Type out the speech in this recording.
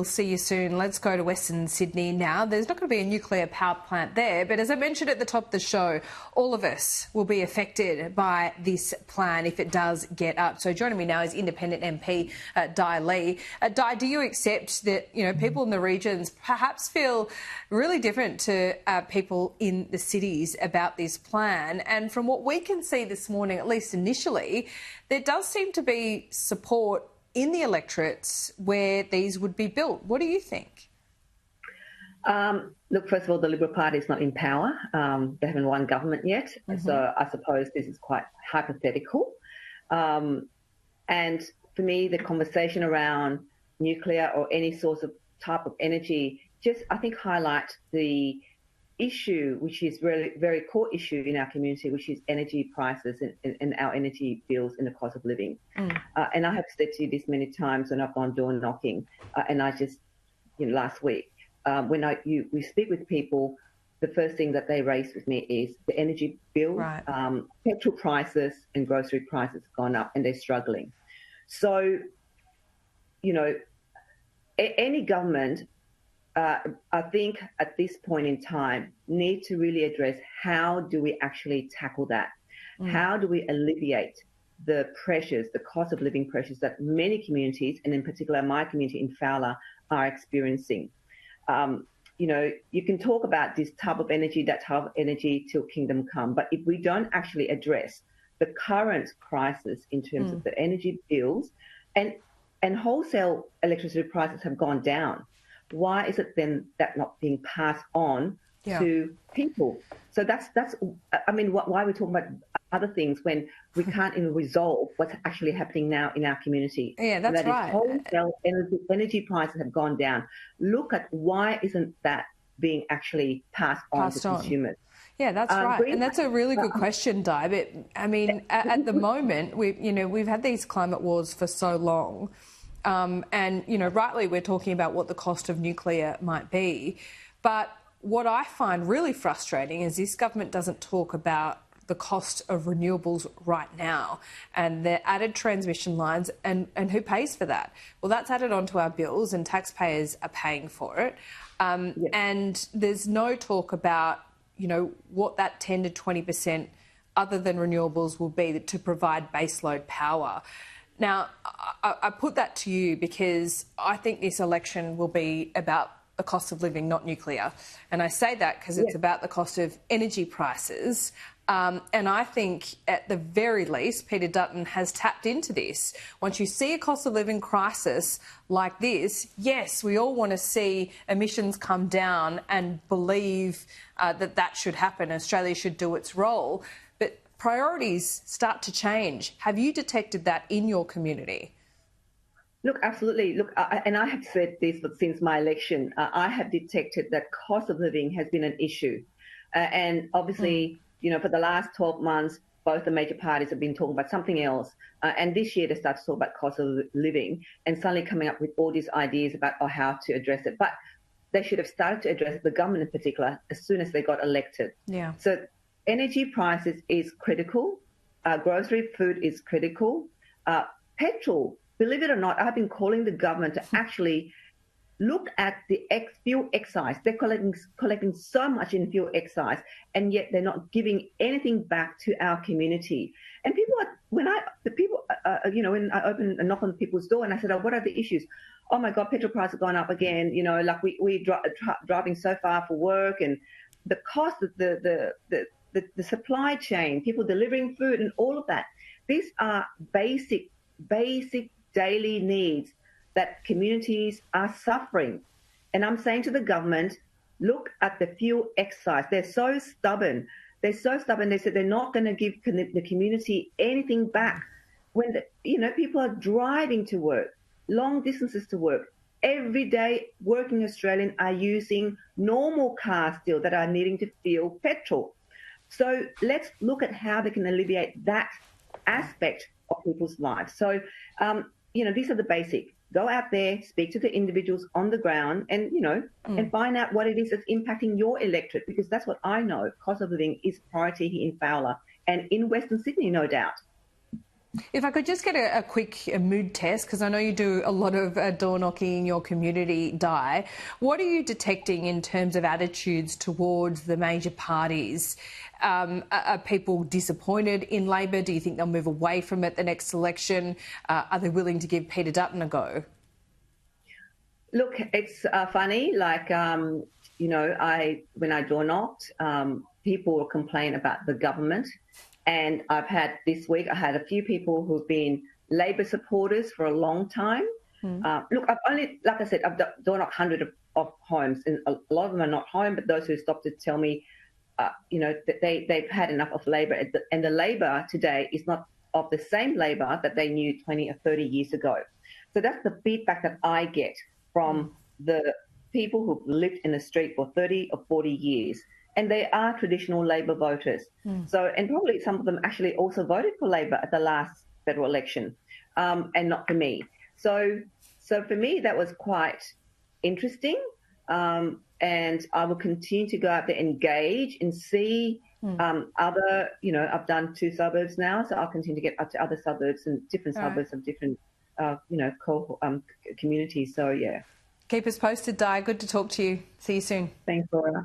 we'll see you soon. Let's go to Western Sydney now. There's not going to be a nuclear power plant there, but as I mentioned at the top of the show, all of us will be affected by this plan if it does get up. So joining me now is Independent MP Dai Le. Dai, do you accept that people in the regions perhaps feel really different to people in the cities about this plan? And from what we can see this morning, at least initially, there does seem to be support in the electorates where these would be built. What do you think? Look, first of all, the Liberal Party is not in power. They haven't won government yet. So I suppose this is quite hypothetical. And for me, the conversation around nuclear or any source of type of energy just, I think, highlight the issue, which is really very core issue in our community, which is energy prices and our energy bills and the cost of living. And I have said to you this many times when I've gone door knocking, and I just, last week, when we speak with people, the first thing that they raise with me is the energy bill, right. Petrol prices and grocery prices have gone up and they're struggling. So, any government, I think at this point in time, need to really address how do we actually tackle that? How do we alleviate the pressures, the cost of living pressures that many communities, and in particular my community in Fowler, are experiencing? You can talk about this type of energy, that type of energy till kingdom come, but if we don't actually address the current crisis in terms of the energy bills and wholesale electricity prices have gone down, why is it then that not being passed on to people? So that's why are we talking about other things when we can't even resolve what's actually happening now in our community? Yeah, that's and that right. Wholesale energy prices have gone down. Look at why isn't that being actually passed on to consumers? Yeah, that's right. And that's a really good question, Di. But I mean, at the moment, we've had these climate wars for so long. And, rightly we're talking about what the cost of nuclear might be. But what I find really frustrating is this government doesn't talk about the cost of renewables right now and the added transmission lines and who pays for that. Well, that's added onto our bills and taxpayers are paying for it. And there's no talk about, what that 10 to 20% other than renewables will be to provide baseload power. Now, I put that to you because I think this election will be about the cost of living, not nuclear. And I say that because it's about the cost of energy prices. And I think at the very least, Peter Dutton has tapped into this. Once you see a cost of living crisis like this, yes, we all want to see emissions come down and believe that should happen. Australia should do its role. But priorities start to change. Have you detected that in your community? Look, absolutely. Look, and I have said this since my election. I have detected that cost of living has been an issue. And obviously, for the last 12 months, both the major parties have been talking about something else. And this year they start to talk about cost of living and suddenly coming up with all these ideas about how to address it. But they should have started to address the government in particular as soon as they got elected. Yeah. So energy prices is critical. Grocery food is critical. Petrol, believe it or not, I've been calling the government to actually look at the fuel excise. They're collecting so much in fuel excise, and yet they're not giving anything back to our community. And when I open and knock on people's door and I said, "Oh, what are the issues?" "Oh my God, petrol prices have gone up again. Like we driving so far for work, and the cost of the supply chain, people delivering food, and all of that. These are basic daily needs that communities are suffering." And I'm saying to the government, look at the fuel excise. They're so stubborn. They said they're not going to give the community anything back when people are driving to work, long distances to work. Every day working Australians are using normal cars still that are needing to fuel petrol. So let's look at how they can alleviate that aspect of people's lives. So, these are the basic. Go out there, speak to the individuals on the ground and, and find out what it is that's impacting your electorate, because that's what I know. Cost of living is priority here in Fowler and in Western Sydney, no doubt. If I could just get a quick mood test, because I know you do a lot of door knocking in your community, Dai. What are you detecting in terms of attitudes towards the major parties? Are people disappointed in Labor? Do you think they'll move away from it the next election? Are they willing to give Peter Dutton a go? Look, it's funny. Like, you know, when I door knocked, people will complain about the government. And I've had this week, I had a few people who've been Labor supporters for a long time. Look, I've only, like I said, I've door knocked hundreds of homes, and a lot of them are not home, but those who stopped to tell me, you know, that they've had enough of Labor. And the Labor today is not of the same Labor that they knew 20 or 30 years ago. So that's the feedback that I get from the people who've lived in the street for 30 or 40 years. And they are traditional Labor voters. So, and probably some of them actually also voted for Labor at the last federal election, and not for me. So for me, that was quite interesting. And I will continue to go out there, engage and see other, you know, I've done 2 suburbs now, so I'll continue to get up to other suburbs and different suburbs of different, you know, communities. So, yeah. Keep us posted, Dai. Good to talk to you. See you soon. Thanks, Laura.